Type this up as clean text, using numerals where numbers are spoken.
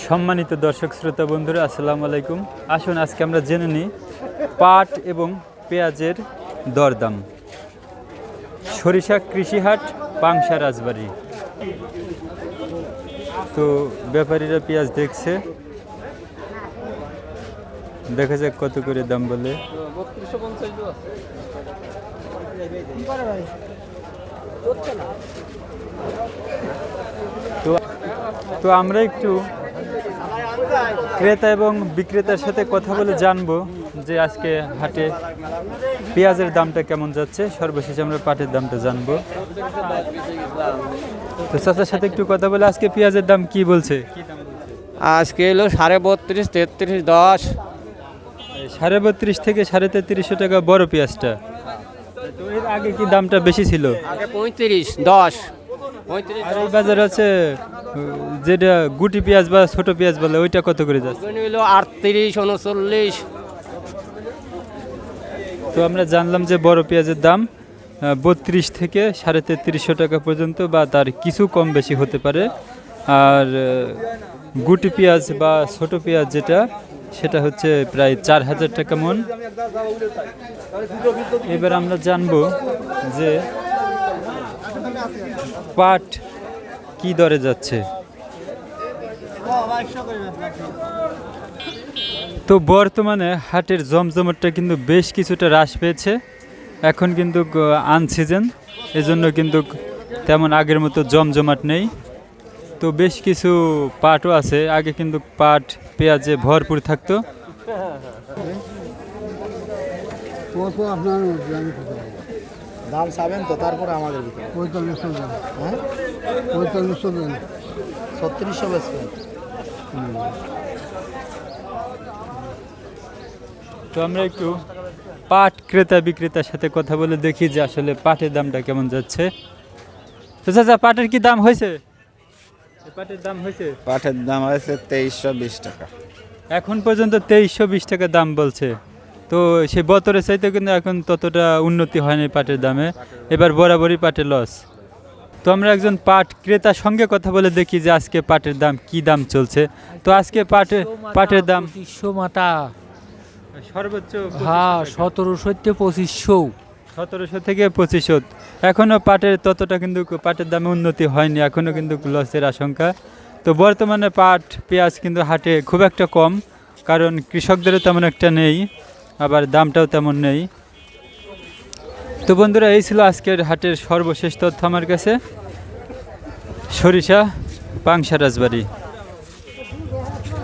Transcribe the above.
সম্মানিত দর্শক শ্রোতা বন্ধুরা, আসসালামু আলাইকুম। আসুন আজকে আমরা জেনে নিই পাট এবং পেঁয়াজের দরদাম। সরিষা কৃষিহাট, পাংশা, রাজবাড়ী। তো ব্যাপারীরা পেঁয়াজ দেখছে, দেখা যাক কত করে দাম বলে। তো আমরা একটু ক্রেতা এবং বিক্রেতার সাথে কথা বলে জানবো যে আজকে হাটে পেঁয়াজের দামটা কেমন যাচ্ছে। সর্বশেষ আমরা পাটের দামটা জানবো। তো চাচার সাথে একটু কথা বলে আজকে পেঁয়াজের দাম কি বলছে? আজকে এলো 32.5, 33, 10। 32.5 থেকে 33.5 টাকা বড় পেঁয়াজটা। তো এর আগে কি দামটা বেশি ছিল? আগে 35, 10, 35। আর এই বাজার আছে যেটা গুটি পেঁয়াজ বা ছোট পেঁয়াজ বলে, ওইটা কত করে যাচ্ছে? হলো 38, 39। তো আমরা জানলাম যে বড় পেঁয়াজের দাম 32 থেকে 3350 টাকা পর্যন্ত, বা তার কিছু কম বেশি হতে পারে। আর গুটি পেঁয়াজ বা ছোট পেঁয়াজ যেটা, সেটা হচ্ছে প্রায় 4000 টাকা মন। এবার আমরা জানবো যে পাট কি দরে যাচ্ছে। তো বর্তমানে হাটের জমজমাটটা কিন্তু বেশ কিছুটা হ্রাস পেয়েছে। এখন কিন্তু আনসিজন, এজন্য কিন্তু তেমন আগের মতো জমজমাট নেই। তো বেশ কিছু পাটও আছে, আগে কিন্তু পাট পেঁয়াজে ভরপুর থাকতো। আপনার দাম চাবেন তো, তারপরে আমাদের 4500 দাম। হ্যাঁ 4500 দেন, 3600 বেচবেন। তো আমরা একটু পাট ক্রেতা বিক্রেতার সাথে কথা বলে দেখি যে আসলে পাটের দামটা কেমন যাচ্ছে। তো চাচা, পাটের কি দাম হয়েছে? পাটের দাম হয়েছে, পাটের দাম হয়েছে 2320 টাকা। এখন পর্যন্ত 2320 টাকা দাম বলছে। তো সে বছরের চাইতে কিন্তু এখন ততটা উন্নতি হয়নি পাটের দামে, এবার বরাবরই পাটে লস। তো আমরা একজন পাট ক্রেতার সঙ্গে কথা বলে দেখি যে আজকে পাটের দাম কি দাম চলছে। তো আজকে পাটের দাম 2500 মাথা। সর্বোচ্চ হ্যাঁ 1700 থেকে 2500। 1700 থেকে 2500। এখনও পাটের ততটা কিন্তু পাটের দামে উন্নতি হয়নি, এখনও কিন্তু লসের আশঙ্কা। তো বর্তমানে পাট পেঁয়াজ কিন্তু হাটে খুব একটা কম, কারণ কৃষকদেরও তেমন একটা নেই, আবার দামটাও তেমন নেই। তো বন্ধুরা, এই ছিল আজকের হাটের সর্বশেষ তথ্য আমার কাছে। সরিষা, পাংশা, রাজবাড়ী।